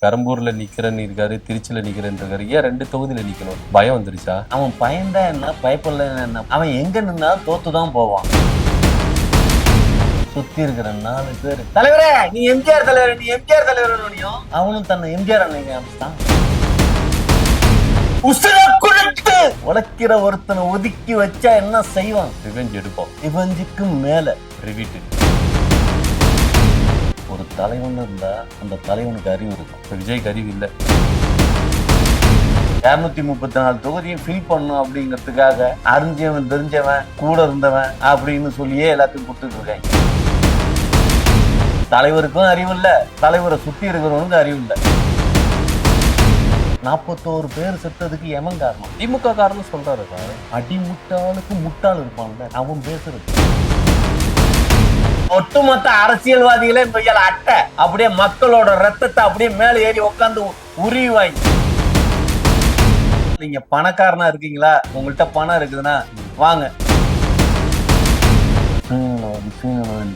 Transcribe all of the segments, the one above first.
பெரம்பூர்ல நிக்கிறேன்னு இருக்காரு, திருச்சியில நிக்கிறேன்னு இருக்காரு. ஏன் 2 தொகுதியில நிக்கணும்? பயம் வந்துருச்சா? அவன் பயந்தா என்ன, பயப்படல என்ன, அவன் எங்க நின்னாலும் தோத்துதான் போவான். சுத்தி இருக்கிற 4 பேர் தலைவரே நீ எம்ஜிஆர் தலைவர், நீ எம்ஜிஆர் தலைவர், அவனும் தன்னை எம்ஜிஆர் அன்னைக்கு அமைச்சான். உழைக்கிற ஒருத்தனை ஒதுக்கி வச்சா என்ன செய்வான்? ரிவெஞ்ச் எடுப்போம். ரிவெஞ்சுக்கு மேல ரிவீட். ஒரு தலைவன் இருந்தா அந்த தலைவனுக்கு அறிவு இருக்கும். இப்ப விஜய்க்கு அறிவு இல்ல. 234 தொகுதியும் ஃபில் பண்ணும் அப்படிங்கிறதுக்காக அறிஞ்சவன் தெரிஞ்சவன் கூட இருந்தவன் அப்படின்னு சொல்லியே எல்லாத்தையும் கொடுத்துட்டு இருக்காங்க. தலைவருக்கும் அறிவு இல்ல, தலைவரை சுத்தி இருக்கிறவனுக்கு அறிவு இல்ல. 41 பேர் செத்ததுக்கு எவன் காரணம்? திமுக காரணம் சொல்றாரு. அடிமுட்டாளுக்கு முட்டாள் இருப்பான்ல அவன் பேசுறது. ஒட்டுமொத்த அரசியல்வாதிகளே பெய்யல அட்டை அப்படியே மக்களோட ரத்தத்தை அப்படியே மேல ஏறி உட்காந்து உரிவாங்க. நீங்க பணக்காரனா இருக்கீங்களா? உங்கள்கிட்ட பணம் இருக்குதுன்னா வாங்க.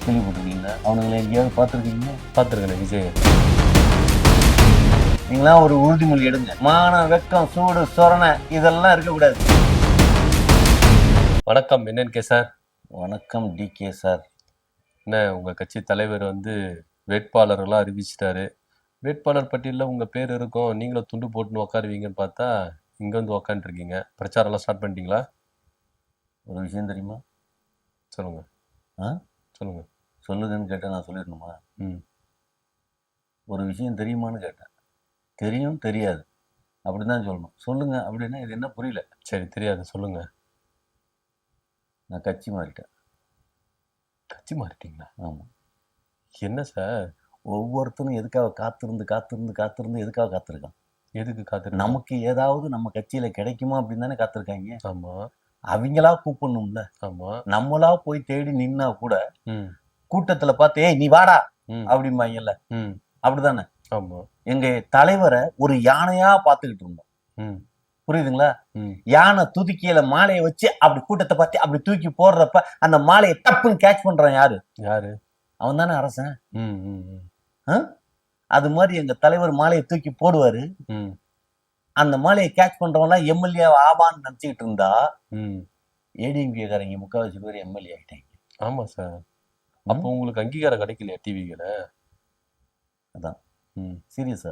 கேள்விப்பட்டிருக்கீங்க? அவனுங்களை எங்கேயாவது பார்த்துருக்கீங்க? பார்த்துருக்கேன் விஜய். நீங்களா ஒரு உறுதிமொழி எடுங்க. மான, வெக்கம், சூடு, சொரணை இதெல்லாம் இருக்கக்கூடாது. வணக்கம் NNK சார். வணக்கம் DK சார். என்ன உங்க கட்சி தலைவர் வேட்பாளர்கள்லாம் அறிவிச்சிட்டாரு. வேட்பாளர் பட்டியலில் உங்க பேர் இருக்கும், நீங்களும் துண்டு போட்டுன்னு உக்காருவீங்கன்னு பார்த்தா இங்க வந்து உக்காந்துருக்கீங்க. பிரச்சாரம்லாம் ஸ்டார்ட் பண்ணிட்டீங்களா? ஒரு விஷயம் தெரியுமா? சொல்லுங்க. சொல்லுங்க. சொல்லுங்கன்னு கேட்டேன், நான் சொல்லிடணுமா? ஒரு விஷயம் தெரியுமான்னு கேட்டேன். தெரியும் தெரியாது அப்படிதான் சொல்லணும். சொல்லுங்க அப்படின்னா இது என்ன புரியல? சரி தெரியாது சொல்லுங்க. நான் கட்சி மாறிட்டேன். கட்சி மாறிட்டீங்களா? ஆமாம். என்ன சார்? ஒவ்வொருத்தரும் எதுக்காக காத்திருந்து எதுக்காக காத்திருக்கான்? எதுக்கு காத்திரு? நமக்கு ஏதாவது நம்ம கட்சியில கிடைக்குமா அப்படின்னு தானே காத்திருக்காங்க. ஆமா. அவங்களா கூப்பிடணும்ல. ஆமா. நம்மளா போய் தேடி நின்னா கூட கூட்டத்துல பார்த்து ஏய் நீ வாடா அப்படிம்பாங்கல்ல. அப்படிதானே? ஆமா. எங்க தலைவரை ஒரு யானையா பார்த்துக்கிட்டு இருந்தோம். புரியுதுங்களா? யானை துதிக்கையில மாலையை வச்சு அப்படி கூட்டத்தை பார்த்து அப்படி தூக்கி போடுறப்ப அந்த மாலையை டப்புன்னு கேட்ச் பண்றான் யாரு? அவன் தானே அரசன். அது மாதிரி எங்க தலைவர் மாலையை தூக்கி போடுவாரு. அந்த மாலையை கேட்ச் பண்றவங்கலாம் எம்எல்ஏ ஆவான்னு நினைச்சுக்கிட்டு இருந்தா ஏடிஎம்கேக்காரங்க முக்காவாசி பேர் எம்எல்ஏ ஆயிட்டாங்க. ஆமா சார். அப்போ உங்களுக்கு அங்கீகாரம் கிடைக்கலையா டிவிகளை? அதான் சீரியஸா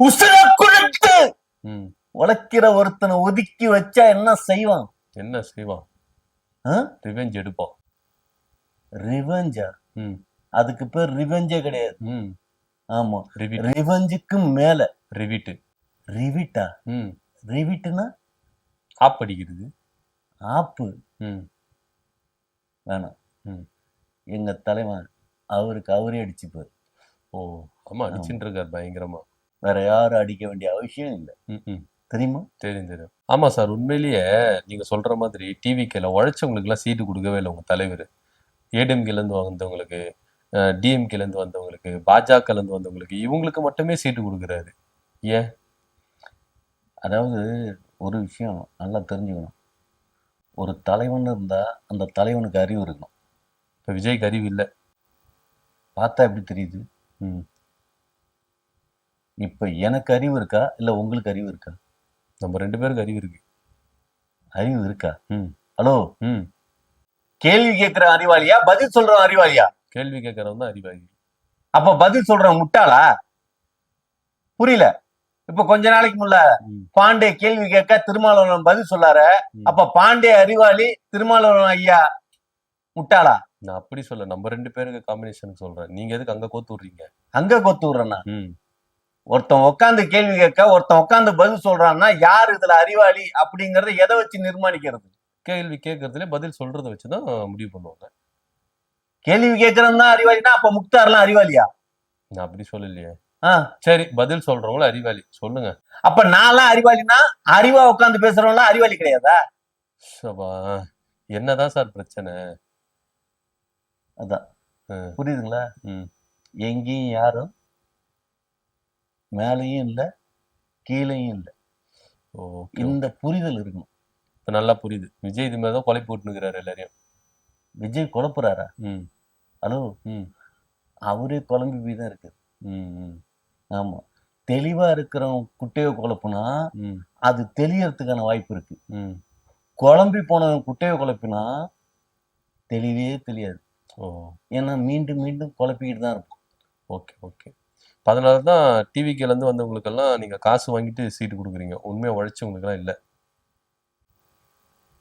உசுர குடுத்து உழைக்கிற ஒருத்தனை ஒதுக்கி வச்சா என்ன செய்வான்? என்ன செய்வான்? ரிவெஞ்ச் எடுப்பான். ரிவெஞ்சா? அதுக்கு பேர் ரிவெஞ்சே கிடையாது. ஆமா, ரிவெஞ்சுக்கு மேல ரிவிட். ரிவிட்டா? ரிவிட்னா ஆப் அடிக்கிறது. ஆப்பு வேணாம். எங்க தலைவன் அவருக்கு அவரே அடிச்சுப்பாரு. ஓ ஆமா, அடிச்சுட்டு இருக்காரு பயங்கரமா. வேற யாரும் அடிக்க வேண்டிய அவசியம் இல்லை. தெரியுமா? தெரியும். ஆமா சார், உண்மையிலேயே நீங்க சொல்ற மாதிரி டிவிக்கேல உழைச்சவங்களுக்கு எல்லாம் சீட்டு கொடுக்கவே இல்லை உங்க தலைவர். ஏடிஎம்கேல இருந்து வந்தவங்களுக்கு, டிஎம்கேல இருந்து வந்தவங்களுக்கு, பாஜகல இருந்து வந்தவங்களுக்கு, இவங்களுக்கு மட்டுமே சீட்டு கொடுக்குறாரு. ஏன்? அதாவது ஒரு விஷயம் நல்லா தெரிஞ்சுக்கணும். ஒரு தலைவன் இருந்தா அந்த தலைவனுக்கு அறிவு இருக்கணும். இப்ப விஜய்க்கு அறிவு இல்லை. பார்த்தா எப்படி தெரியுது? இப்ப எனக்கு அறிவு இருக்கா இல்ல உங்களுக்கு அறிவு இருக்கா? நம்ம 2 பேருக்கு அறிவு இருக்கு. அறிவு இருக்கா? ஹலோ, கேள்வி கேட்கிற அறிவாளியா பதில் சொல்ற அறிவாளியா? கேள்வி கேட்கறவன் தான் அறிவாளி. அப்ப பதில் சொல்றவன் முட்டாளா? புரியல. இப்ப கொஞ்ச நாளைக்கு முன்ன பாண்டே கேள்வி கேட்க திருமாவளவன் பதில் சொல்லாரு. அப்ப பாண்டே அறிவாளி, திருமாவளவன் ஐயா முட்டாளா? நான் அப்படி சொல்ல, நம்ம 2 பேருக்கு காம்பினேஷன் சொல்றேன். நீங்க எதுக்கு அங்க கோத்து விடுறீங்க? அங்க கோத்து விடுறேன்னா ஒருத்தன் உட்காந்து கேள்வி கேட்க ஒருத்தன் உட்காந்து பதில் சொல்றான்னா யார் இதுல அறிவாளி அப்படிங்கறத எதை வச்சு நிர்மாணிக்கிறது? கேள்வி கேட்கறதுல பதில் சொல்றதை வச்சுதான் முடிவு பண்ணுவாங்க. கேள்வி கேட்கறது தான் அறிவாளினா அப்ப முக்தார்லாம் அறிவாளியா? நான் அப்படி சொல்லலையே. சரி, பதில் சொல்றவங்களும் அறிவாளி சொல்லுங்க. அப்ப நான்லாம் அறிவாளினா அறிவா உட்காந்து பேசுறவங்களாம் அறிவாளி கிடையாதா? என்னதான் சார் பிரச்சனை? அதான் புரியுதுங்களா? எங்கேயும் யாரும் மேலையும் இல்லை கீழையும் இல்லை. இந்த புரிதல் இருக்கணும். இப்ப நல்லா புரியுது. விஜய் இது மாதிரிதான் கொலை போட்டுனுக்கிறாரு எல்லாரையும். விஜய் குழப்புறாரா? ஹலோ, அவரே குழம்பு போய் தான் இருக்கு. ஆமா. தெளிவா இருக்கிறவன் குட்டைய குழப்புனா ம், அது தெளியறதுக்கான வாய்ப்பு இருக்கு. ம். குழம்பி போனவன் குட்டைய குழப்பினா தெளிவே தெரியாது. ஓ! ஏன்னா மீண்டும் மீண்டும் குழப்பிக்கிட்டு தான் இருப்பான். Okay, okay. அதனால தான் டிவிகேலேருந்து வந்தவங்களுக்கெல்லாம் நீங்க காசு வாங்கிட்டு சீட்டு குடுக்குறீங்க. உண்மையா உழைச்சவங்களுக்கெல்லாம் இல்ல.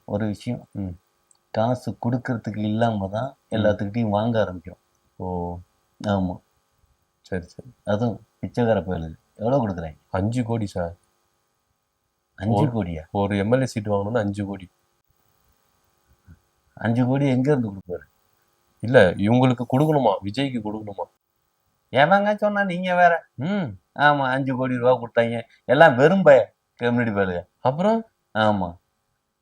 ஒரு விஷயம், ம், காசு குடுக்கறதுக்கு இல்லாம தான் ம். எல்லாத்துக்கிட்டயும் வாங்க ஆரம்பிக்கிறோம். ஓ! ஆமா. சரி, சரி. அதுவும் பிச்சைக்கார பயலுக. எவ்வளவு குடுக்குறாய்ங்க? 5,00,00,000 சார். 5 ஒரு கோடியா? ஒரு எம்எல்ஏ சீட் வாங்கணும்னா 5,00,00,000. 5 கோடி எங்க இருந்து குடுப்பாரு? இல்ல, இவங்களுக்கு குடுக்கணுமா, விஜய்க்கு குடுக்கணுமா. எவங்க சொன்னா நீங்க வேற. ம். ஆமா 5 கோடி ரூபா குடுத்தாய்ங்க. எல்லாம் வெறும் கம்யூனிட்டி பயலுக. அப்புறம்? ஆமா.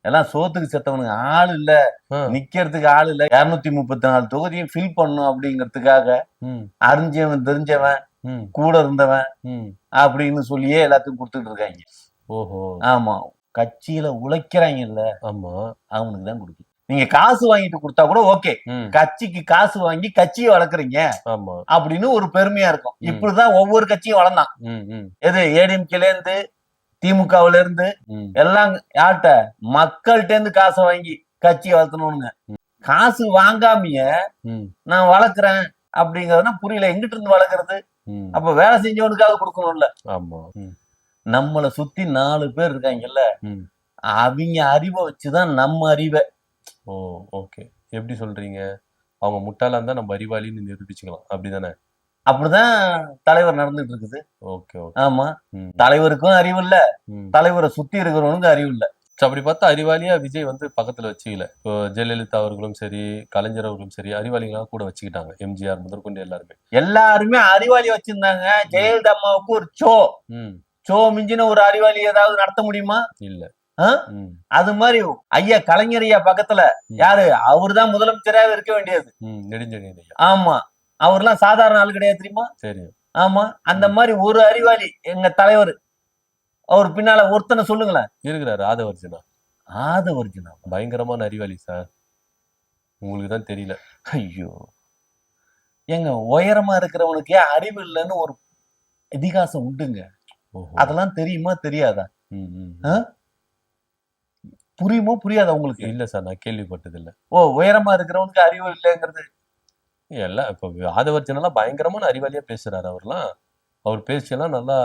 எல்லாம் சோத்துக்கு செத்தவனுங்க. ஆள் இல்ல. ஆ. நிக்கிறதுக்கு ஆள் இல்ல. 234 தொகுதியும் ஃபில் பண்ணணும் அப்படிங்கிறதுக்காக ம், அறிஞ்சவன், தெரிஞ்சவன், ம், கூட இருந்தவன் ம். அப்படின்னு சொல்லியே எல்லாத்துக்கும் குடுத்துட்டு இருக்காய்ங்க. ஓஹோ! ஆமா. கட்சியில உழைக்கிறாய்ங்கல்ல, ஆமா. அவனுக்கு தான் குடுக்கணும். நீங்க காசு வாங்கிட்டு குடுத்தா கூட ஓகே. ம். கட்சிக்கு காசு வாங்கி கட்சிய வளர்க்குறீங்க ஆமா. அப்படின்னு ஒரு பெருமையா இருக்கும். ம். இப்படிதான் ஒவ்வொரு கட்சியும் வளர்ந்தான். ம், ம், எது ஏடிஎம்கேல இருந்து, திமுகவுல இருந்து ம், எல்லாம் யார்ட்ட? மக்கள்கிட்ட இருந்து காசை வாங்கி கட்சியை வளர்த்தணும்னுங்க. காசு வாங்காமையே ம், நான் வளர்க்குறேன் அப்படிங்கறதுனா புரியல. எங்கிட்டு இருந்து வளர்க்கறது? ம். அப்ப வேலை செஞ்சவனுக்காக கொடுக்கணும்ல. ஆமா. ம், நம்மள சுத்தி 4 பேர் இருக்காங்கல்ல, ம். அவிங்க அறிவை வச்சுதான் நம்ம அறிவை. ஓ! ஓகே. எப்படி சொல்றீங்க? அவங்க முட்டாளா இருந்தா நம்ம அறிவாளின்னு நிரூபிச்சுக்கலாம். அப்படிதானே? அப்படிதான் தலைவர் நடந்துட்டு இருக்குது. Okay, okay. ஆமா. ம், தலைவருக்கும் அறிவு இல்ல, ம். தலைவரை சுத்தி இருக்கிறவனுக்கும் அறிவு இல்ல. அப்படி பார்த்தா அறிவாளியா விஜய் வந்து பக்கத்துல வச்சுக்கல. இப்போ ஜெயலலிதா அவர்களும் சரி, கலைஞர் அவர்களும் சரி, அறிவாளிகளா கூட வச்சுக்கிட்டாங்க. எம்ஜிஆர் முதற்கொண்டு எல்லாருமே. எல்லாருமே அறிவாளி வச்சிருந்தாங்க. ஜெயலலிதா அம்மாவுக்கு ஒரு ம். சோ மிஞ்சின ஒரு அறிவாளி ஏதாவது நடத்த முடியுமா? இல்ல. ஆ? ம், அது மாதிரி ஐயா கலைஞர் ஐயா பக்கத்துல ம். யாரு? அவர்தான் முதலமைச்சராக இருக்க வேண்டியது. ம். நெடுஞ்செழியன் ஐயா. ஆமா. அவர்லாம் சாதாரண ஆள் கிடையாது தெரியுமா? தெரியும். ஆமா. அந்த மாதிரி ஒரு அறிவாளி எங்க தலைவர். அவர் பின்னால ஒருத்தனை சொல்லுங்களேன். இருக்கிறாரு ஆதவர்ஜுனா. ஆதவர்ஜுனா. பயங்கரமான அறிவாளி சார். உங்களுக்கு தான் தெரியல. ஐயோ! ஏங்க உயரமா இருக்கிறவனுக்கே அறிவு இல்லைன்னு ஒரு இதிகாசம் உண்டுங்க. ஓஹோ! அதெல்லாம் தெரியுமா? தெரியாதா? ம், ம். ஆ? புரியுமோ? புரியாதா உங்களுக்கு? இல்ல சார், நான் கேள்விப்பட்டதில்ல. உயரமா இருக்கிறவனுக்கு அறிவு இல்லைங்கிறது. எல்லாம் இப்ப ஆதவர்ஜனெல்லாம் பயங்கரமான அறிவாளியா பேசுறாரு அவர்லாம். அவர் பேச்செல்லாம் நல்லா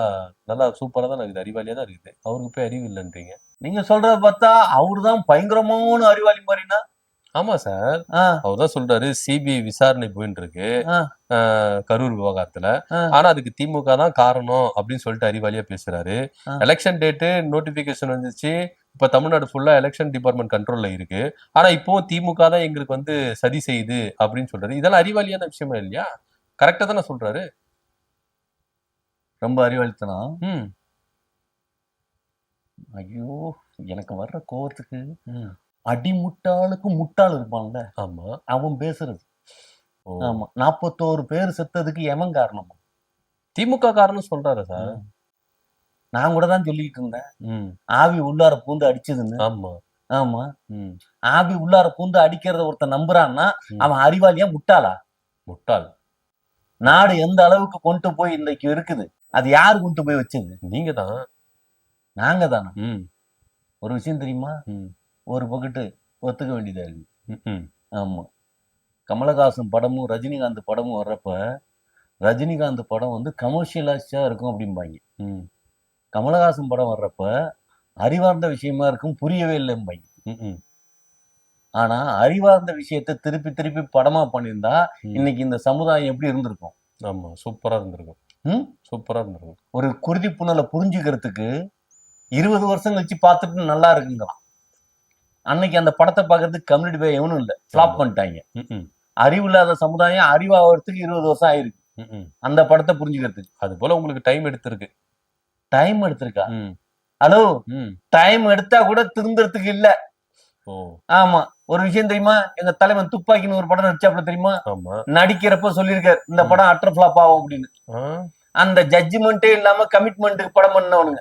நல்லா சூப்பரா தான் இருக்குது. அறிவாளியா தான் இருக்குது. அவருக்கு போய் அறிவு இல்லன்றீங்க. நீங்க சொல்றத பார்த்தா அவருதான் பயங்கரமான அறிவாளி மாதிரினா? ஆமா சார். ஆ, அவர் தான் சொல்றாரு, சிபிஐ விசாரணை போயின்னு இருக்கு. ஆ, கரூர் விவகாரத்துல. ஆ, ஆனா அதுக்கு திமுக தான் காரணம் அப்படின்னு சொல்லிட்டு அறிவாளியா பேசுறாரு. ஆ. எலெக்ஷன் டேட்டு நோட்டிபிகேஷன் வந்துச்சு. இப்ப தமிழ்நாடு ஃபுல்லா எலெக்ஷன் டிபார்ட்மெண்ட் கண்ட்ரோல்ல இருக்கு. ஆனா இப்பவும் திமுக தான் எங்களுக்கு வந்து சதி செய்யுது அப்படின்னு சொல்றாரு. இதெல்லாம் அறிவாளியான விஷயமா இல்லையா? கரெக்ட்டா தானே சொல்றாரு. ரொம்ப அறிவாளித்தனம். ம். ஐயோ! எனக்கு வர்ற கோவத்துக்கு ம். அடிமுட்டாளுக்கு முட்டாள் இருப்பான்ல, ஆமா. அவன் பேசுறது. ஓ! ஆமா. 41 பேர் செத்ததுக்கு எவன் காரணம்? திமுக காரன்னு சொல்றாரா சார்? நான் கூட தான் சொல்லிட்டு இருந்தேன். ம். ஆவி உள்ளார பூந்து அடிச்சதுன்னு. ஆமா. ஆமா. ம். ஆவி உள்ளார பூந்து அடிக்கிறத ஒருத்தன் நம்புறான்னா, ம். அவன் அறிவாளியா? முட்டாளா? முட்டாள். நாடு எந்த அளவுக்கு கொண்டு போய் இன்னைக்கு இருக்குது. அது யார் கொண்டு போய் வச்சது? நீங்க தான். நாங்க தானா? ம். ஒரு விஷயம் தெரியுமா? ம். ஒரு பக்கெட்டு ஒத்துக்க வேண்டியதா இருக்கு. ம்ஹ்ம். ஆமா. கமலஹாசன் படமும், ரஜினிகாந்த் படமும் வர்றப்ப, ரஜினிகாந்த் படம் வந்து கமர்ஷியலைஸ்டா இருக்கும் அப்படிம்பாய்ங்க. ம். கமலஹாசன் படம் வர்றப்ப, அறிவார்ந்த விஷயமா இருக்கும், புரியவே இல்லைம்பாய்ங்க. ம்ஹ்ம். ஆனா, அறிவார்ந்த விஷயத்த திருப்பி திருப்பி படமா பண்ணியிருந்தா, ம். இன்னைக்கு இந்த சமுதாயம் எப்படி இருந்திருக்கும்? ஆமா. சூப்பரா இருந்திருக்கும். ம்? சூப்பரா இருந்திருக்கும். ஒரு குருதி புனல புரிஞ்சுக்கிறதுக்கு 20 வருஷம் கழிச்சு பார்த்துட்டு நல்லா இருக்குங்களாம். அன்னைக்கு அந்த படத்த பார்க்கறதுக்கு கம்யூனிட்டி பை எவனும் இல்ல. ஃப்ளாப் ஆமா. பண்ணிட்டாய்ங்க. ம்ஹ்ம். அறிவில்லாத சமுதாயம் அறிவாவறதுக்கு 20 வருஷம் ஆயிருக்கு. ம்ஹ்ம். அந்த படத்த புரிஞ்சுக்கிறதுக்கு. அதுபோல உங்களுக்கு டைம் எடுத்திருக்கு. டைம் எடுத்திருக்கா? ம். ஹலோ! ம். டைம் எடுத்தா கூட திருந்துறதுக்கு இல்ல. ஓ! ஆமா. ஒரு விஷயம் தெரியுமா? எங்க தலைவன் துப்பாக்கின்னு ஒரு படம் நடிச்சாப்ல தெரியுமா? ஆமா. நடிக்கிறப்ப சொல்லியிருக்காரு, இந்த ம். படம் அட்டர் ஃப்ளாப் ஆகும் அப்படின்னு. ஆ. அந்த ஜட்ஜ்மெண்ட்டே இல்லாம கமிட்மெண்ட்டுக்கு படம் பண்ணவனுங்க.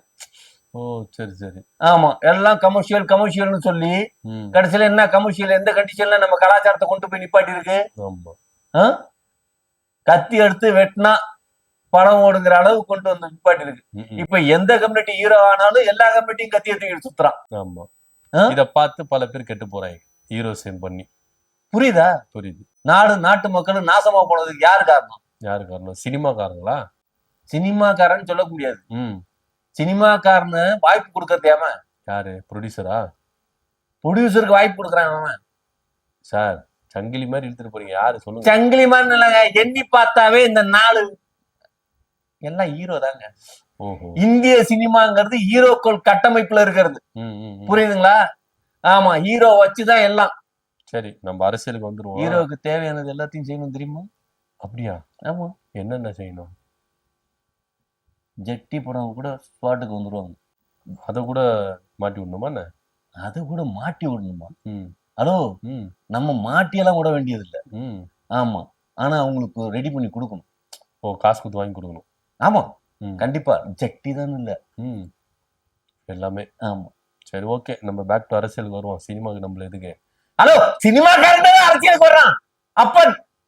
ஓ! சரி, சரி. ஆமா. எல்லாம் கமர்ஷியல்னு சொல்லி, ம். கடைசியில என்ன கமர்ஷியல் எந்த கண்டிஷன்ல நம்ம கலாச்சாரத்த கொண்டு போய் நிப்பாட்டி இருக்கு? ஆமா. ஆ? கத்தி எடுத்து வெட்டினா படம் ஓடுங்கிற அளவு கொண்டு வந்து நிப்பாட்டி இருக்கு. ம். இப்ப எந்த கம்யூனிட்டி ஹீரோ ஆனாலும் எல்லா கம்யூனிட்டியும் கத்திய தூக்கிட்டு சுத்துறான். ஆமா. ஆ? இத பார்த்து பல பேர் கெட்டு போறாங்க. ஹீரோசின் பண்ணி. புரியுதா? புரியுது. நாட்டு மக்களும் நாசமா போனதுக்கு யாரு காரணம்? யாரு காரணம்? சினிமாக்காரங்களா? சினிமாக்காரன்னு சொல்ல முடியாது. ம். சினிமாக்காரன்னு வாய்ப்பு கொடுக்கறது அவன். யாரு? ப்ரொடியூசரா? ப்ரொடியூசருக்கு வாய்ப்பு கொடுக்குறான் அவன். சார், சங்கிலி மாதிரி இழுத்துட்டு போறீங்க. யாரு சொல்லுங்க? சங்கிலிமான் இல்லைங்க, எண்ணி பார்த்தாவே இந்த 4 எல்லாம் ஹீரோ தாங்க. ஓஹோ. இந்திய சினிமாங்கிறது ஹீரோக்கள் கட்டமைப்புல இருக்கிறது. ம், ம், ம். புரியுதுங்களா? ஆமா, ஹீரோ வச்சுதான் எல்லாம். சரி, நம்ம அரசியலுக்கு வந்துருவோம். ஹீரோவுக்கு தேவையானது எல்லாத்தையும் செய்யணும் தெரியுமா? அப்படியா? ஆமா. என்னென்ன செய்யணும்? ஜெட்டி படம் கூட ஸ்பாட்டுக்கு வந்துருவாங்க. அத கூட மாட்டி விடணுமா என்ன? அதை கூட மாட்டி விடணுமா? ம், ஹலோ, ம், நம்ம மாட்டியெல்லாம் விட வேண்டியது இல்ல. ம். ஆமா, ஆனா அவங்களுக்கு ரெடி பண்ணி கொடுக்கணும். ஓ, காசு குடுத்து வாங்கி கொடுக்கணும். ஆமா, ம், கண்டிப்பா. ஜெட்டி தான் இல்ல. ம். எல்லாமே. ஆமா. சரி, ஓகே. நம்ம பேக் டு அரசியலுக்கு வருவோம். சினிமாக்கு நம்மள எதுக்கு? ஹலோ, சினிமாக்காரன் அரசியலுக்கு வர்றான். அப்ப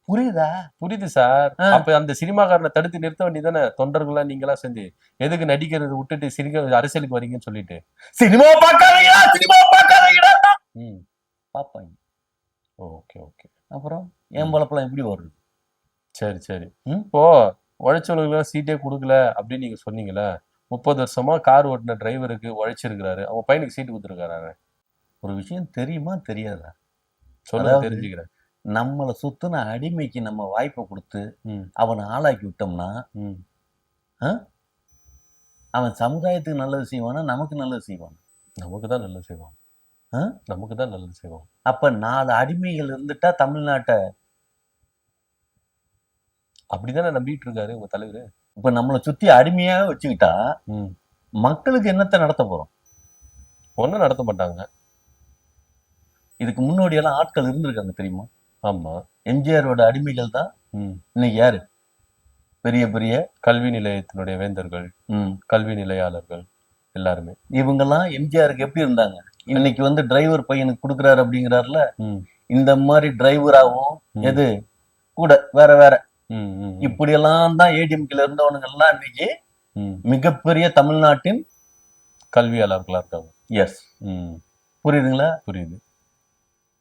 புரியுதா? புரியுது சார். ஆ. அப்ப அந்த சினிமாக்காரனை தடுத்து நிறுத்த வேண்டியதானே? தொண்டர்களா நீங்களா சேர்ந்து எதுக்கு நடிக்கிறத விட்டுட்டு அரசியலுக்கு வரீங்கன்னு சொல்லிட்டு. சினிமா பார்க்காதீங்களா, சினிமா பார்க்காதீங்களா. ம். பாப்பாங்க. Okay, okay. அப்புறம் என் பழப்பெல்லாம் எப்படி வருது? சரி, சரி. ம்? இப்போ உழைச்சவங்களுக்கு சீட்டே கொடுக்கல அப்படின்னு நீங்க சொன்னீங்கல்ல. 30 வருஷமா கார் ஓட்டின டிரைவருக்கு உழைச்சிருக்கிறாரு. அவங்க பையனுக்கு சீட்டு கொடுத்துருக்காரு. ஒரு விஷயம் தெரியுமா தெரியாதா? சொல்லுங்க, அதாவது தெரிஞ்சுக்கிறேன். நம்மள சுத்தின அடிமைக்கு நம்ம வாய்ப்பை கொடுத்து ம், அவனை ஆளாக்கி விட்டோம்னா, ம். ஆ? அவன் சமுதாயத்துக்கு நல்லது செய்வானா, நமக்கு நல்லது செய்வான்? நமக்கு தான் நல்லது செய்வோம். ஆ? நமக்கு தான் நல்லது செய்வோம். அப்ப 4 அடிமைகள் இருந்துட்டா தமிழ்நாட்டை அப்படிதானே நம்பிட்டு இருக்காரு உங்க தலைவரு. இப்ப நம்மளை சுத்தி அடிமையா வச்சுக்கிட்டா ம். மக்களுக்கு என்னத்தை நடத்த போறோம்? ஒண்ணும் நடத்த மாட்டாங்க. இதுக்கு முன்னோடி எல்லாம் ஆட்கள் இருந்திருக்காங்க தெரியுமா? ஆமா. எம்ஜிஆரோட அடிமைகள் தான் ம். இன்னைக்கு யாரு? பெரிய பெரிய கல்வி நிலையத்தினுடைய வேந்தர்கள், ம், கல்வி நிலையாளர்கள் எல்லாருமே. இவங்கெல்லாம் எம்ஜிஆருக்கு எப்படி இருந்தாங்க? இன்னைக்கு வந்து டிரைவர் பையனுக்கு கொடுக்குறாரு அப்படிங்கிறாருல, ம், இந்த மாதிரி டிரைவராகவும் ம். எது கூட வேற வேற ம், ம், ம். இப்படி எல்லாம் தான் ஏடிஎம்கேல இருந்தவனுங்க எல்லாம் இன்னைக்கு ம். மிகப்பெரிய தமிழ்நாட்டின் கல்வியாளர்களா இருக்காங்க. எஸ், ம். புரியுதுங்களா? புரியுது.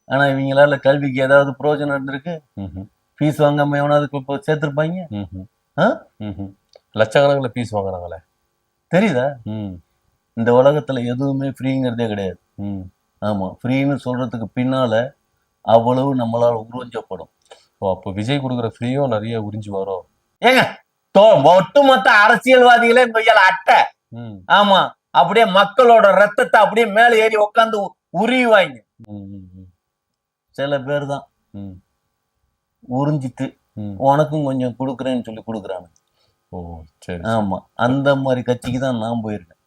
ஆனா இவங்களால கல்விக்கு ஏதாவது பிரயோஜனம் இருந்திருக்கு? ம்ஹும். ஃபீஸ் வாங்காம எவனாவது இப்போ சேர்த்திருப்பாங்க? ம்ஹும். ஆ? ம்ஹும். லட்சக்கணக்கில் ஃபீஸ் வாங்குறாங்களே. தெரியுதா? ம், இந்த உலகத்துல எதுவுமே ஃப்ரீங்கிறதே கிடையாது. ம். ஆமா, ஃப்ரீன்னு சொல்றதுக்கு பின்னால அவ்வளவு நம்மளால உருவஞ்சப்படும். ஓ, அப்போ விஜய் கொடுக்குற ஃப்ரீயும் நிறைய உறிஞ்சு வரும். ஏங்க, ஒட்டுமொத்த அரசியல்வாதிகளே கொய்யால அட்டை. ம், ஆமா, அப்படியே மக்களோட ரத்தத்தை அப்படியே மேல ஏறி உட்காந்து உரிவாங்க. ம், ம், ம், சில பேர் தான் ம், உறிஞ்சிட்டு ம். உனக்கும் கொஞ்சம் கொடுக்குறேன்னு சொல்லி கொடுக்குறாங்க. ஓ, சரி. ஆமா, அந்த மாதிரி கட்சிக்கு தான் நான் போயிருக்கேன்.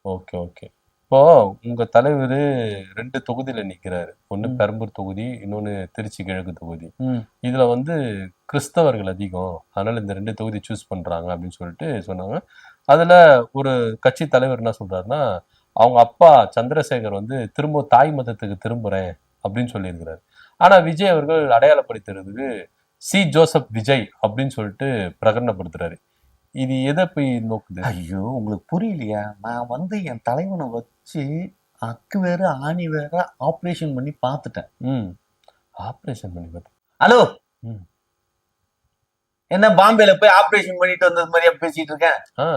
Okay, okay. இப்போ உங்க தலைவர் 2 தொகுதியில நிக்கிறாரு. ஒண்ணு ம். பெரம்பூர் தொகுதி, இன்னொன்னு திருச்சி கிழக்கு தொகுதி. ம், இதுல வந்து கிறிஸ்தவர்கள் அதிகம், அதனால இந்த 2 தொகுதி சூஸ் பண்றாங்க அப்படின்னு சொல்லிட்டு சொன்னாங்க. அதுல ஒரு கட்சி தலைவர் என்ன சொல்றாருன்னா, அவங்க அப்பா சந்திரசேகர் வந்து திரும்ப தாய் மதத்துக்கு திரும்புறேன் அப்படின்னு சொல்லியிருக்கிறாரு. ஆனா விஜய் அவர்கள் அடையாளப்படுத்துறதுக்கு ஜோசப் விஜய் அப்படின்னு சொல்லிட்டு பிரகடனப்படுத்துறாரு. இது எதை போய் நோக்குது? ஐயோ, உங்களுக்கு புரியலையா? நான் வந்து என் தலைவனை வச்சு அக்கு வேற ஆணி வேற ஆபரேஷன் பண்ணி பார்த்துட்டேன். ம். ஆபரேஷன் பண்ணி பார்த்து. ஹலோ, ம். என்ன பாம்பேல போய் ஆபரேஷன் பண்ணிட்டு வந்தது மாதிரியா பேசிட்டு இருக்கேன்? ஆ.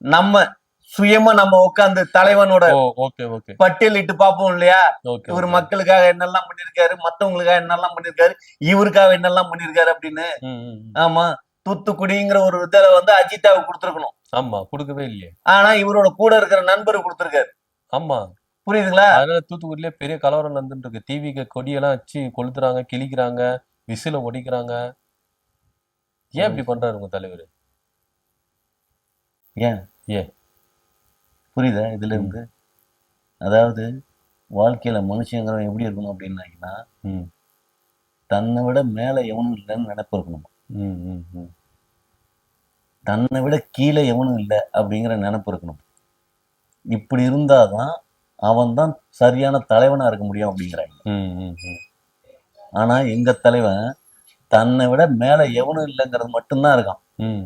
நம்ம சுயமா நம்ம உட்கார்ந்து தலைவனோட ஓ, ஓகே, ஓகே. பட்டியலிட்டு பார்ப்போம் இல்லையா? ஓகே, இவர் ஓகே. மக்களுக்காக என்னெல்லாம் பண்ணிருக்காரு, மத்தவங்களுக்காக என்னெல்லாம் பண்ணிருக்காரு, இவருக்காக என்னெல்லாம் பண்ணிருக்காரு அப்படின்னு. ம், ம், ம். ஆமா, தூத்துக்குடிங்கிற ஒரு இதுல வந்து அஜிதாவுக்கு கொடுத்துருக்கணும். ஆமா, கொடுக்கவே இல்லையே. ஆனா இவரோட கூட இருக்கிற நண்பருக்கு கொடுத்துருக்காரு. ஆமா. புரியுதுங்களா? அதனால தூத்துக்குடியிலே பெரிய கலவரம் நடந்துட்டு இருக்கு. டிவிக்கு கொடியெல்லாம் வச்சு கொளுத்துறாங்க, கிழிக்கிறாங்க, விசில ஒடிக்கிறாங்க. ஏன் இப்படி பண்றாரு உங்க தலைவர்? ஏன் ஏன்? புரியுதா இதுல இருந்து? அதாவது வாழ்க்கையில மனுஷங்கிறவன் எப்படி இருக்கணும் அப்படின்னாங்கன்னா, ம், தன்னை விட மேல எவனும் இல்லைன்னு நினைப்பு இருக்கணும். ம், ம், ம். தன்னை விட கீழே எவனும் இல்லை அப்படிங்கிற நினைப்பு இருக்கணும். இப்படி இருந்தாதான் அவன் தான் சரியான தலைவனா இருக்க முடியும் அப்படிங்கிறாங்க. ம், ம், ம். ஆனா எங்க தலைவன் தன்னை விட மேல எவனும் இல்லைங்கிறது மட்டும்தான் இருக்கான். ம்.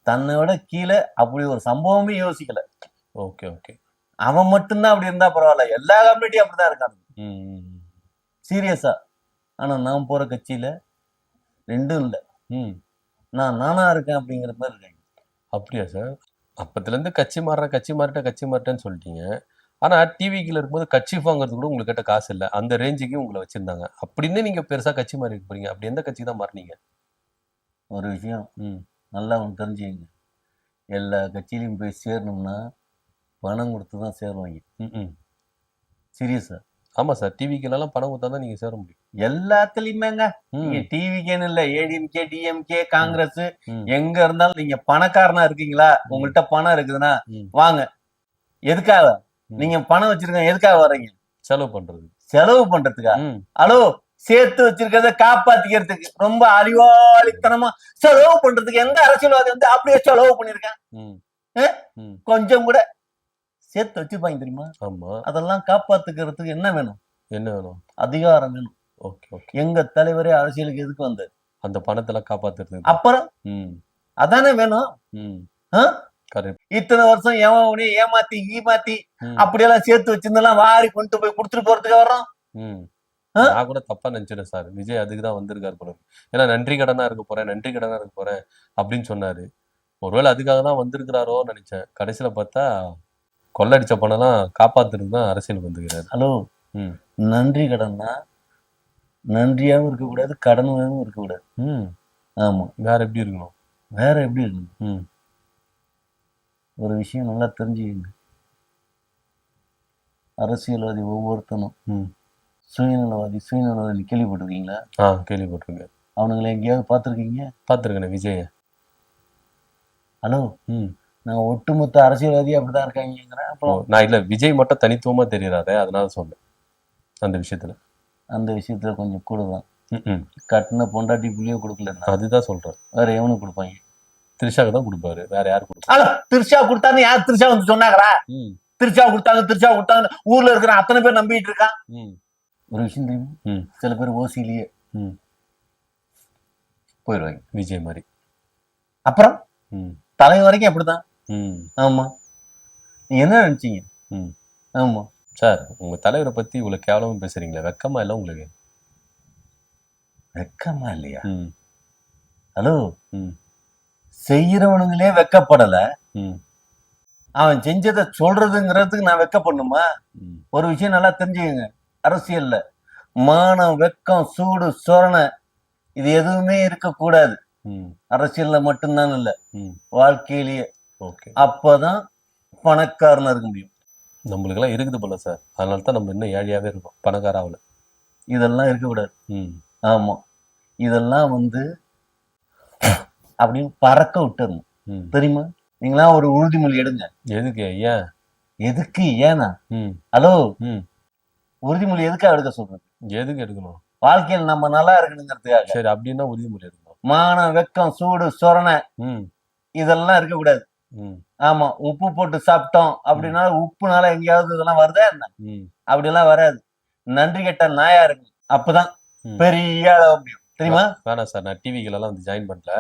தன்னை விட கீழே அப்படி ஒரு சம்பவமே யோசிக்கல. Okay okay. அவன் மட்டும்தான் அப்படி இருந்தா பரவாயில்ல, எல்லா கம்யூனிட்டியும் அப்படிதான் இருக்காங்க ம் சீரியஸா. ஆனா நான் போற கட்சியில ரெண்டும் இல்லை. ம். நானா இருக்கேன் அப்படிங்கிற மாதிரி இருக்காங்க. அப்படியா சார்? அப்பத்துலேருந்து கட்சி மாறிட்டேன்னு சொல்லிட்டீங்க. ஆனா டிவிக்குள்ள இருக்கும்போது கட்சிஃப் வாங்குறது கூட உங்ககிட்ட காசு இல்ல. அந்த ரேஞ்சுக்கு உங்களை வச்சிருந்தாங்க. அப்படின்னு நீங்க பெருசா கட்சி மாறி போறீங்க. அப்படி எந்த கட்சி தான் மாறினீங்க? ஒரு விஷயம் ம். நல்லா ஒன்று தெரிஞ்சுக்கங்க. எல்லா கட்சியிலையும் போய் சேரணும்னா பணம் கொடுத்து தான் சேருவாங்க. ம். சீரியஸா. ஆமா சார். டிவிக்கெல்லாம் பணம் கொடுத்தா தான் நீங்க சேர முடியும். எல்லாத்துலயுமேங்க. நீங்க ம். டிவிக்கேன்னு இல்ல, ஏடிஎம்கே, டிஎம்கே, காங்கிரஸ், ம். எங்க இருந்தாலும் நீங்க பணக்காரனா இருக்கீங்களா, உங்கள்கிட்ட பணம் இருக்குதுன்னா ம். வாங்க. எதுக்காக? ம். நீங்க பணம் வச்சிருக்கீங்க, எதுக்காக வர்றீங்க? செலவு பண்றது. செலவு பண்றதுக்கா? ம். ஹலோ, சேர்த்து வச்சிருக்கிறத காப்பாத்திக்கிறதுக்கு. ரொம்ப அறிவாளித்தனமா செலவு பண்றதுக்கு எந்த அரசியல்வாதி வந்து அப்படியே செலவு பண்ணிருக்கேன்? ம். ம். கொஞ்சம் கூட சேர்த்து வச்சுப்பாங்க தெரியுமா? ஆமா. அதெல்லாம் காப்பாத்துக்கிறதுக்கு என்ன வேணும்? என்ன வேணும்? அதிகாரம் வேணும். Okay okay. எங்க தலைவரே அரசியலுக்கு எதுக்கு வந்தாரு? அந்த பணத்தெல்லாம் காப்பாத்துறதுக்கு. அப்புறம் ம். அதானே வேணும். ம். ஆ? கரெக்ட். இத்தனை வருஷம் எவன் ஏமாத்தி ஈமாத்தி ம். அப்படியெல்லாம் சேர்த்து வச்சிருந்தெல்லாம் வாரி கொண்டு போய் கொடுத்துட்டு போறதுக்கு வர்றோம். ம். ஆ? நான் கூட தப்பா நினைச்சிட்டேன் சார். விஜய் அதுக்கு தான் வந்திருக்காரு போல இருக்கு. ஏன்னா நன்றி கடனா இருக்க போறேன் அப்படின்னு சொன்னாரு. ஒருவேளை அதுக்காக தான் வந்திருக்கிறாரோ நினைச்சேன். கடைசியில பார்த்தா கொள்ளடிச்ச பணம்லாம் காப்பாத்துறதுக்கு தான் அரசியலுக்கு வந்துக்கிறாரு. ஹலோ, ம். நன்றி கடன்னா நன்றியாவும் இருக்கக்கூடாது, கடனாவும் இருக்கக்கூடாது. ம். ஆமா. வேற எப்படி இருக்கணும்? வேற எப்படி இருக்கணும்? ம். ஒரு விஷயம் நல்லா தெரிஞ்சுக்கங்க. அரசியல்வாதி ஒவ்வொருத்தனும் ம். சுயநலவாதி கேள்விப்பட்டிருக்கீங்களா? கேள்விப்பட்டிருக்கேன். அவனுங்களை எங்கேயாவது பார்த்துருக்கீங்க? பார்த்துருக்கேனே விஜய. ஹலோ, ம். நான் ஒட்டுமொத்த அரசியல்வாதி அப்படிதான் இருக்காங்கிறேன். ஓ, அப்புறம் நான் இல்ல விஜய் மட்டும் தனித்துவமா தெரியறாரே அதனால சொன்னேன். அந்த விஷயத்துல. அந்த விஷயத்துல கொஞ்சம் கூட தான். ம். கட்டின பொண்டாட்டி புள்ளியோ கொடுக்கலன்னா அதுதான் சொல்றேன். வேற எவனுக்கு கொடுப்பாங்க? த்ரிஷாக்கு தான் கொடுப்பாரு. வேற யாரு கொடுப்பா? ஹலோ, திருச்சா கொடுத்தான்னு யார் திருச்சா வந்து சொன்னாங்களா? ம். திருச்சா கொடுத்தாங்க ஊர்ல இருக்கிற அத்தனை பேர் நம்பிட்டு இருக்கான். ம். ஒரு விஷயம் தெரியுமா? ம். சில பேர் ஓசிலேயே ம். போயிடுவாங்க. விஜய் மாதிரி. அப்புறம் ம். தலை வரைக்கும் அப்படிதான். ம். ஆமா. நீங்க என்ன நினைச்சீங்க? ம். ஆமா. சார், உங்க தலைவரை பத்தி இவ்வளவு கேவலமா பேசுறீங்களே, வெக்கமா இல்ல உங்களுக்கு? வெக்கமா இல்லையா? ம். ஹலோ, ம். செய்யறவனுங்களே வெக்கப்படல, ம். அவன் செஞ்சதை சொல்றதுங்கிறதுக்கு நான் வெக்கப்படணுமா? ம். ஒரு விஷயம் நல்லா தெரிஞ்சுக்கங்க. அரசியல்ல மானம், வெக்கம், சூடு, சொரணை இது எதுவுமே இருக்கக்கூடாது. ம். அரசியல்ல மட்டும்தான் இல்ல, ம். வாழ்க்கையிலேயே. ஓகே. அப்பதான் பணக்காரனா இருக்க முடியும். நம்மளுக்கெல்லாம் இருக்குது போல சார். அதனால தான் நம்ம இன்னும் ஏழையாவே இருக்கோம். பணக்காராவில். இதெல்லாம் இருக்கக்கூடாது. ம். ஆமா. இதெல்லாம் வந்து அப்படின்னு பறக்க விட்டுறணும். ம். தெரியுமா? நீங்களாம் ஒரு உறுதிமொழி எடுங்க. எதுக்கு? ஏன்? எதுக்கு? ஏனா? ம். ஹலோ, ம். உறுதிமொழி எதுக்காக எடுக்க சொல்றது? எதுக்கு எடுக்கணும்? வாழ்க்கையில் நம்ம நல்லா இருக்கணுங்கிறதுக்காக. சரி, அப்படின்னா உறுதிமொழி எடுக்கணும். மானம், வெக்கம், சூடு, சொரணை ம். இதெல்லாம் இருக்கக்கூடாது. ம். ஆமா. உப்பு போட்டு சாப்பிட்டோம் அப்படின்னா உப்புனால எங்கேயாவது இதெல்லாம் வருதா என்ன? ம். அப்படியெல்லாம் வராது. நன்றி கெட்ட நாயா இருக்கு. அப்பதான் ம். பெரிய ஆள முடியும். தெரியுமா? வேணாம் சார். நான் டிவிக்கெல்லாம் வந்து ஜாயின் பண்ணல.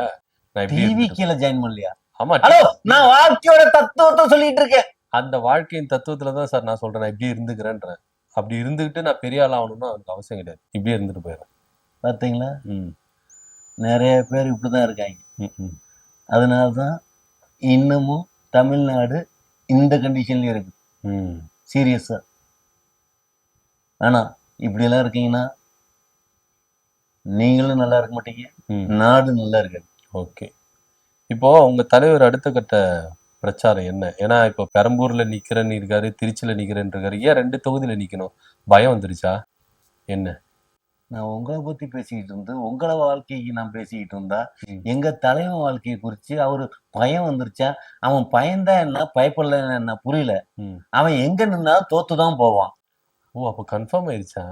நான் இப்படி டிவி இருந்துட்டு- கீழ ஜாயின் பண்ணலையா? ஆமா. ஹலோ, நான் வாழ்க்கையோட தத்துவத்தை சொல்லிட்டு இருக்கேன். அந்த வாழ்க்கையின் தத்துவத்துல தான் சார் நான் சொல்றேன். நான் இப்படி இருந்துக்கிறேன்றேன். அப்படி இருந்துகிட்டு நான் பெரிய ஆள் ஆகணும்னா அதுக்கு அவசியம் கிடையாது. இப்படியே இருந்துட்டு போயிடுறேன். பாத்தீங்களா? ம். நிறைய பேர் இப்படிதான் இருக்காங்க. ம். ம். அதனாலதான் இன்னமும் தமிழ்நாடு இந்த கண்டிஷன்ல இருக்கு. ம். சீரியஸா. ஆனா இப்படி எல்லாம் இருக்கீங்கன்னா நீங்களும் நல்லா இருக்க மாட்டீங்க, ம். நாடு நல்லா இருக்காது. ஓகே. இப்போ உங்க தலைவர் அடுத்த கட்ட பிரச்சாரம் என்ன? ஏன்னா இப்போ பெரம்பூர்ல நிக்கிறேன்னு இருக்காரு, திருச்சியில நிக்கிறேன்னு இருக்காரு. ஏன் 2 தொகுதியில நிக்கணும்? பயம் வந்துருச்சா என்ன? நான் உங்களை பத்தி பேசிக்கிட்டு இருந்து உங்கள வாழ்க்கைக்கு நான் பேசிக்கிட்டு இருந்தா ம். எங்க தலைவன் வாழ்க்கையை குறிச்சு அவரு பயம் வந்துருச்சா? அவன் பயந்தா என்ன, பயப்படல என்ன புரியல. ம். அவன் எங்க நின்னா தோத்துதான் போவான். ஓ, அப்ப கன்ஃபார்ம் ஆயிருச்சா?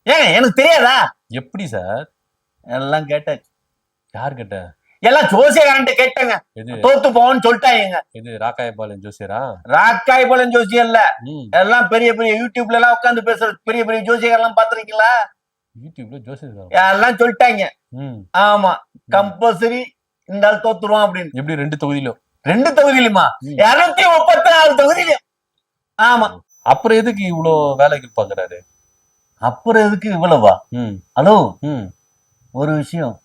ஏன் எனக்கு தெரியாதா? எப்படி சார்? எல்லாம் கேட்டாச்சு. யார் கிட்ட? எல்லாம் ஜோசியக்காரன்ட்ட கேட்டேங்க. எது? தோத்து போவான்னு சொல்லிட்டாங்க. இது ராக்காயபாளையம் ஜோசியரா? ராக்காய் பழம் ஜோசியம் இல்ல, ம். எல்லாம் பெரிய பெரிய யூடியூப்ல எல்லாம் உட்காந்து பேசுற பெரிய பெரிய ஜோசியக்காரெல்லாம் பாத்துருக்கீங்களா? யூடியூப்ல ஜோசியர். எல்லாம் சொல்லிட்டாங்க. ம். ஆமா, கம்பல்சரி இந்த ஆள் தோத்துருவான் அப்படின்னு. எப்படி 2 தொகுதியிலும்? 2 தொகுதியிலுமா? ம். 234 தொகுதியிலும். ஆமா. அப்புறம் எதுக்கு இவ்வளோ வேலைக்கு பாக்குறாரு? அப்புறம் எதுக்கு இவ்வளவா? ம் ஹலோ, ம் ஒரு விஷயம்,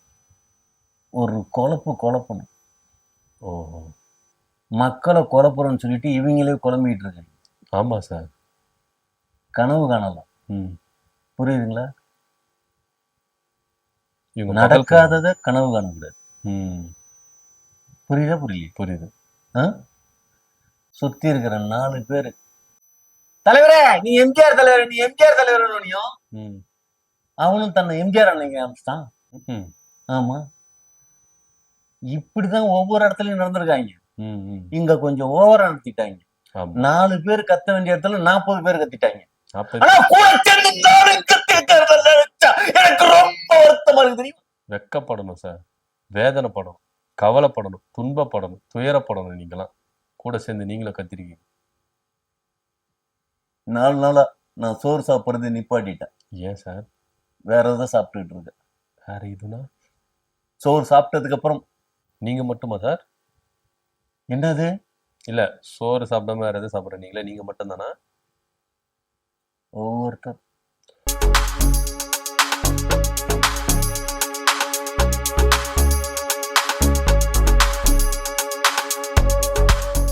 ஒரு குழப்பணும். ஓஹோ. மக்களை குழப்புறோம்னு சொல்லிட்டு இவங்களே குழம்பிட்டு இருக்காங்க. ஆமா சார். கனவு காணலாம். ம் புரியுதுங்களா? இவங்க பகல் நடக்காததை கனவு காணக்கூடாது. ம் புரியுதா புரியல? புரியுது. சுத்தி இருக்கிற 4 பேரு, தலைவரே நீ எம்ஜிஆர் தலைவர், நீ எம்ஜிஆர் தலைவர், ம் அவனும் தன்னை எம்ஜிஆர் அன்னைக்கு ஆரம்பிச்சிட்டான். ம் ஆமா, இப்படிதான் ஒவ்வொரு இடத்துலயும் நடந்திருக்காங்க. ம் ம் இங்க கொஞ்சம் ஓவரா நடத்திட்டாங்க. ஆமா. 4 பேர் கத்த வேண்டிய இடத்துல 40 பேர் கத்திட்டாங்க. அப்ப ஆனா கூட சேர்ந்து நானும் கத்தி வைக்கிறத நினைச்சா எனக்கு ரொம்ப வருத்தமா இருக்கு தெரியுமா? வெக்கப்படணும் சார், வேதனைப்படணும், கவலைப்படணும், துன்பப்படணும், துயரப்படணும். நீங்களாம் கூட சேர்ந்து நீங்களும் கத்திருக்கீங்க. 4 நாளா நான் சோறு சாப்பிடுறது நிப்பாட்டிட்டேன். ஏன் சார்? வேற எதாவது சாப்பிட்டுட்டு இருக்கேன். வேற இதுனா? சோறு சாப்பிட்டதுக்கு அப்புறம் நீங்க மட்டுமா சார்? என்னது? இல்ல, சோறு சாப்பிடாம வேற எதுவும் சாப்பிடுறீங்களா? நீங்க மட்டும் தானா? ஒவ்வொருத்தர்